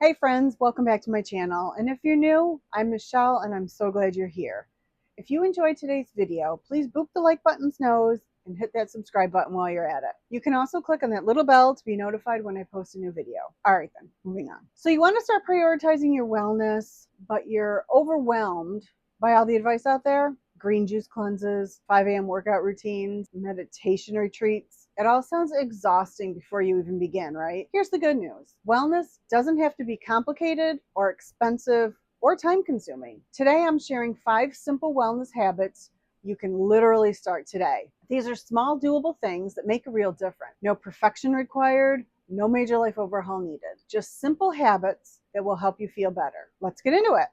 Hey friends, welcome back to my channel. And if you're new, I'm Michelle and I'm so glad you're here. If you enjoyed today's video, please boop the like button's nose and hit that subscribe button while you're at it. You can also click on that little bell to be notified when I post a new video. All right then, moving on. So you want to start prioritizing your wellness, but you're overwhelmed by all the advice out there. Green juice cleanses, 5 a.m. workout routines, meditation retreats. It all sounds exhausting before you even begin, right? Here's the good news. Wellness doesn't have to be complicated or expensive or time consuming. Today, I'm sharing 5 simple wellness habits you can literally start today. These are small, doable things that make a real difference. No perfection required, no major life overhaul needed. Just simple habits that will help you feel better. Let's get into it.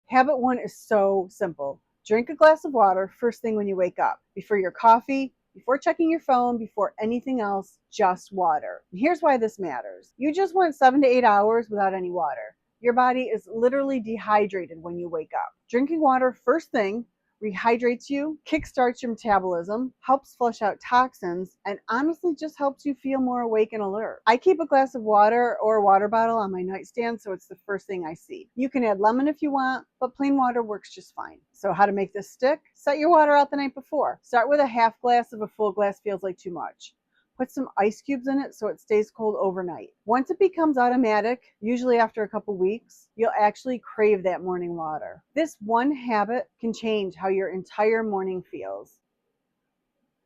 Habit 1 is so simple. Drink a glass of water first thing when you wake up. Before your coffee, before checking your phone, before anything else, just water. And here's why this matters. You just went 7 to 8 hours without any water. Your body is literally dehydrated when you wake up. Drinking water first thing rehydrates you, kickstarts your metabolism, helps flush out toxins, and honestly just helps you feel more awake and alert. I keep a glass of water or a water bottle on my nightstand, so it's the first thing I see. You can add lemon if you want, but plain water works just fine. So how to make this stick? Set your water out the night before. Start with a half glass if a full glass feels like too much. Put some ice cubes in it so it stays cold overnight. Once it becomes automatic, usually after a couple weeks, you'll actually crave that morning water. This one habit can change how your entire morning feels.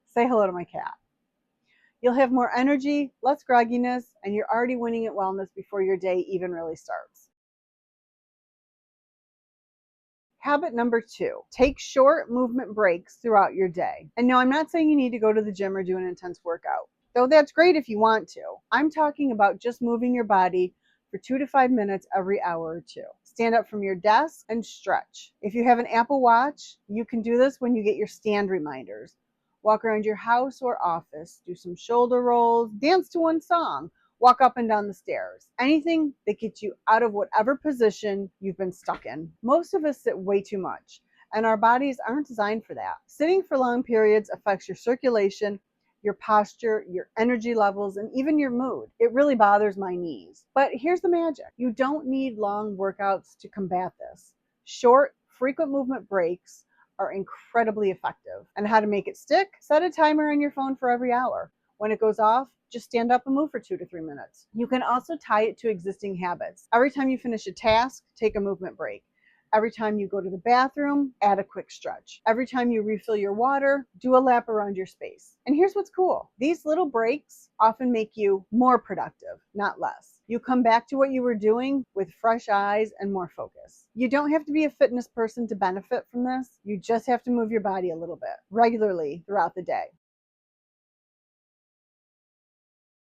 Say hello to my cat. You'll have more energy, less grogginess, and you're already winning at wellness before your day even really starts. Habit number 2, take short movement breaks throughout your day. And no, I'm not saying you need to go to the gym or do an intense workout, though that's great if you want to. I'm talking about just moving your body for 2 to 5 minutes every hour or two. Stand up from your desk and stretch. If you have an Apple Watch, you can do this when you get your stand reminders. Walk around your house or office, do some shoulder rolls, dance to one song, walk up and down the stairs. Anything that gets you out of whatever position you've been stuck in. Most of us sit way too much, and our bodies aren't designed for that. Sitting for long periods affects your circulation, your posture, your energy levels, and even your mood. It really bothers my knees. But here's the magic. You don't need long workouts to combat this. Short, frequent movement breaks are incredibly effective. And how to make it stick? Set a timer on your phone for every hour. When it goes off, just stand up and move for 2 to 3 minutes. You can also tie it to existing habits. Every time you finish a task, take a movement break. Every time you go to the bathroom, add a quick stretch. Every time you refill your water, do a lap around your space. And here's what's cool. These little breaks often make you more productive, not less. You come back to what you were doing with fresh eyes and more focus. You don't have to be a fitness person to benefit from this. You just have to move your body a little bit regularly throughout the day.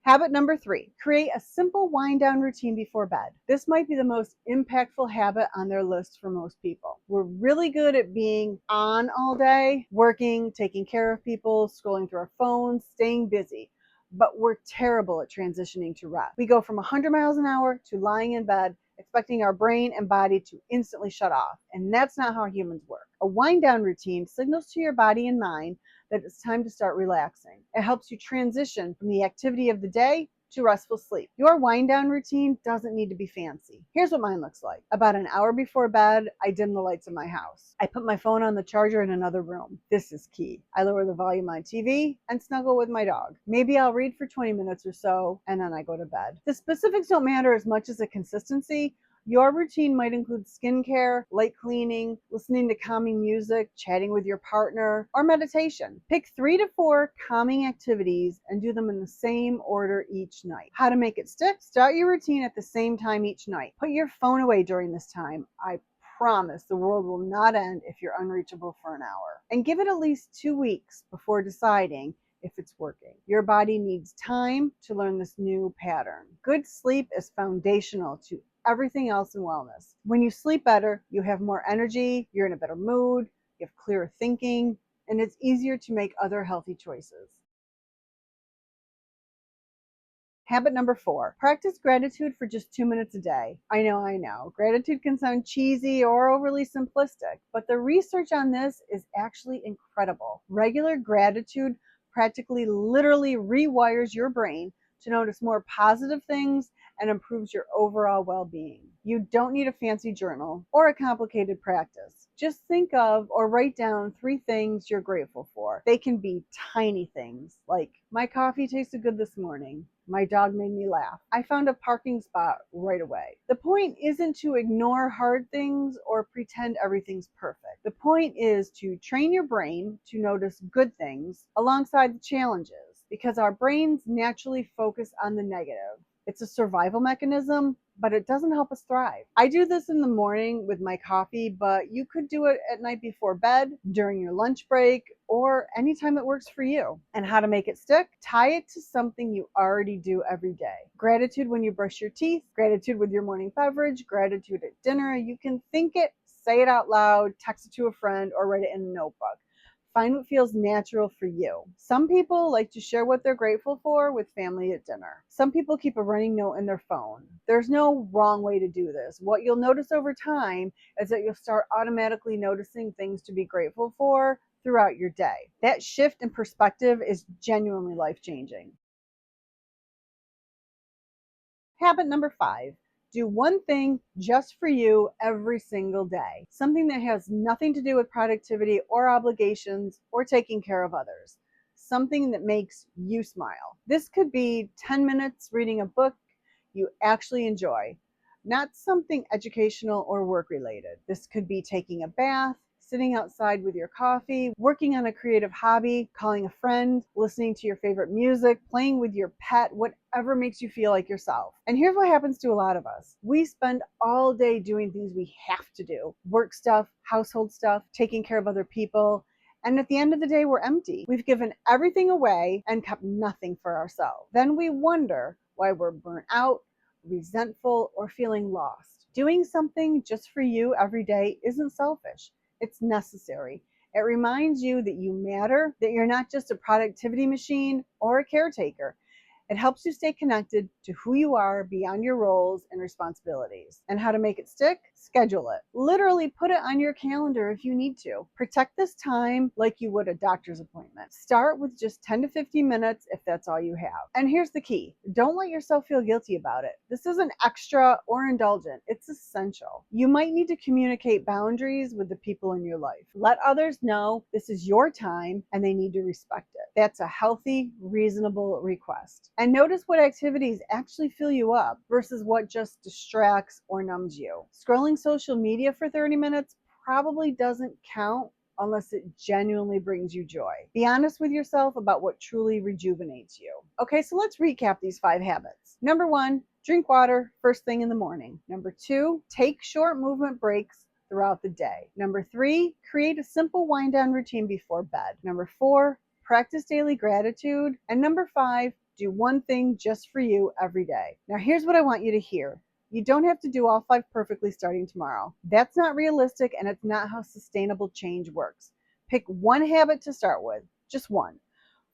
Habit number 3, create a simple wind down routine before bed. This might be the most impactful habit on their list for most people. We're really good at being on all day, working, taking care of people, scrolling through our phones, staying busy. But we're terrible at transitioning to rest. We go from 100 miles an hour to lying in bed, expecting our brain and body to instantly shut off. And that's not how humans work. A wind down routine signals to your body and mind that it's time to start relaxing. It helps you transition from the activity of the day to restful sleep. Your wind down routine doesn't need to be fancy. Here's what mine looks like. About an hour before bed, I dim the lights in my house. I put my phone on the charger in another room. This is key. I lower the volume on TV and snuggle with my dog. Maybe I'll read for 20 minutes or so, and then I go to bed. The specifics don't matter as much as the consistency. Your routine might include skincare, light cleaning, listening to calming music, chatting with your partner, or meditation. Pick 3 to 4 calming activities and do them in the same order each night. How to make it stick? Start your routine at the same time each night. Put your phone away during this time. I promise the world will not end if you're unreachable for an hour. And give it at least 2 weeks before deciding if it's working. Your body needs time to learn this new pattern. Good sleep is foundational to everything else in wellness. When you sleep better, you have more energy, you're in a better mood, you have clearer thinking, and it's easier to make other healthy choices. Habit number 4, practice gratitude for just 2 minutes a day. I know. Gratitude can sound cheesy or overly simplistic, but the research on this is actually incredible. Regular gratitude practically literally rewires your brain to notice more positive things and improves your overall well-being. You don't need a fancy journal or a complicated practice. Just think of or write down 3 things you're grateful for. They can be tiny things like, my coffee tasted good this morning. My dog made me laugh. I found a parking spot right away. The point isn't to ignore hard things or pretend everything's perfect. The point is to train your brain to notice good things alongside the challenges, because our brains naturally focus on the negative. It's a survival mechanism, but it doesn't help us thrive. I do this in the morning with my coffee, but you could do it at night before bed, during your lunch break, or anytime that works for you. And how to make it stick? Tie it to something you already do every day. Gratitude when you brush your teeth, gratitude with your morning beverage, gratitude at dinner. You can think it, say it out loud, text it to a friend, or write it in a notebook. Find what feels natural for you. Some people like to share what they're grateful for with family at dinner. Some people keep a running note in their phone. There's no wrong way to do this. What you'll notice over time is that you'll start automatically noticing things to be grateful for throughout your day. That shift in perspective is genuinely life-changing. Habit number 5. Do one thing just for you every single day. Something that has nothing to do with productivity or obligations or taking care of others. Something that makes you smile. This could be 10 minutes reading a book you actually enjoy, not something educational or work related. This could be taking a bath, sitting outside with your coffee, working on a creative hobby, calling a friend, listening to your favorite music, playing with your pet, whatever makes you feel like yourself. And here's what happens to a lot of us. We spend all day doing things we have to do. Work stuff, household stuff, taking care of other people. And at the end of the day, we're empty. We've given everything away and kept nothing for ourselves. Then we wonder why we're burnt out, resentful, or feeling lost. Doing something just for you every day isn't selfish. It's necessary. It reminds you that you matter, that you're not just a productivity machine or a caretaker. It helps you stay connected to who you are beyond your roles and responsibilities. And how to make it stick? Schedule it. Literally put it on your calendar if you need to. Protect this time like you would a doctor's appointment. Start with just 10 to 15 minutes if that's all you have. And here's the key. Don't let yourself feel guilty about it. This isn't extra or indulgent. It's essential. You might need to communicate boundaries with the people in your life. Let others know this is your time and they need to respect it. That's a healthy, reasonable request. And notice what activities actually fill you up versus what just distracts or numbs you. Scrolling social media for 30 minutes probably doesn't count unless it genuinely brings you joy. Be honest with yourself about what truly rejuvenates you. Okay, so let's recap these 5 habits. Number 1, drink water first thing in the morning. Number 2, take short movement breaks throughout the day. Number 3, create a simple wind down routine before bed. Number 4, practice daily gratitude. And number 5, do one thing just for you every day. Now, here's what I want you to hear. You don't have to do all 5 perfectly starting tomorrow. That's not realistic, and it's not how sustainable change works. Pick one habit to start with, just one.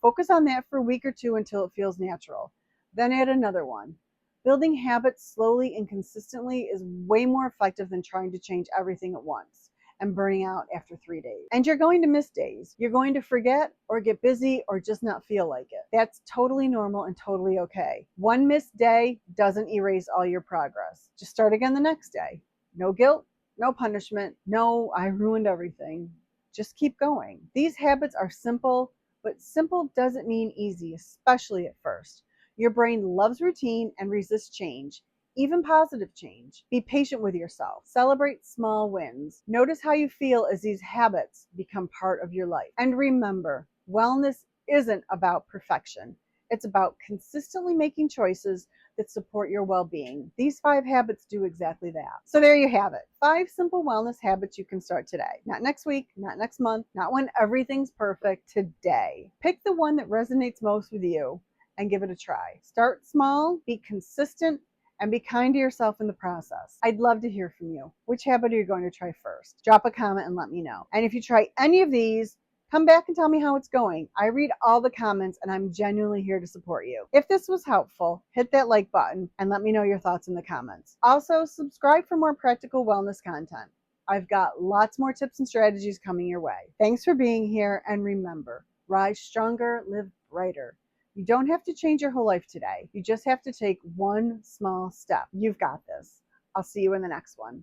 Focus on that for a week or 2 until it feels natural. Then add another one. Building habits slowly and consistently is way more effective than trying to change everything at once and burning out after 3 days. And you're going to miss days. You're going to forget or get busy or just not feel like it. That's totally normal and totally okay. One missed day doesn't erase all your progress. Just start again the next day. No guilt, no punishment, no, I ruined everything. Just keep going. These habits are simple, but simple doesn't mean easy, especially at first. Your brain loves routine and resists change, even positive change. Be patient with yourself. Celebrate small wins. Notice how you feel as these habits become part of your life. And remember, wellness isn't about perfection. It's about consistently making choices that support your well-being. These 5 habits do exactly that. So there you have it. 5 simple wellness habits you can start today. Not next week, not next month, not when everything's perfect. Today. Pick the one that resonates most with you and give it a try. Start small, be consistent, and be kind to yourself in the process. I'd love to hear from you. Which habit are you going to try first? Drop a comment and let me know. And if you try any of these, come back and tell me how it's going. I read all the comments and I'm genuinely here to support you. If this was helpful, hit that like button and let me know your thoughts in the comments. Also, subscribe for more practical wellness content. I've got lots more tips and strategies coming your way. Thanks for being here, and remember, rise stronger, live brighter. You don't have to change your whole life today. You just have to take one small step. You've got this. I'll see you in the next one.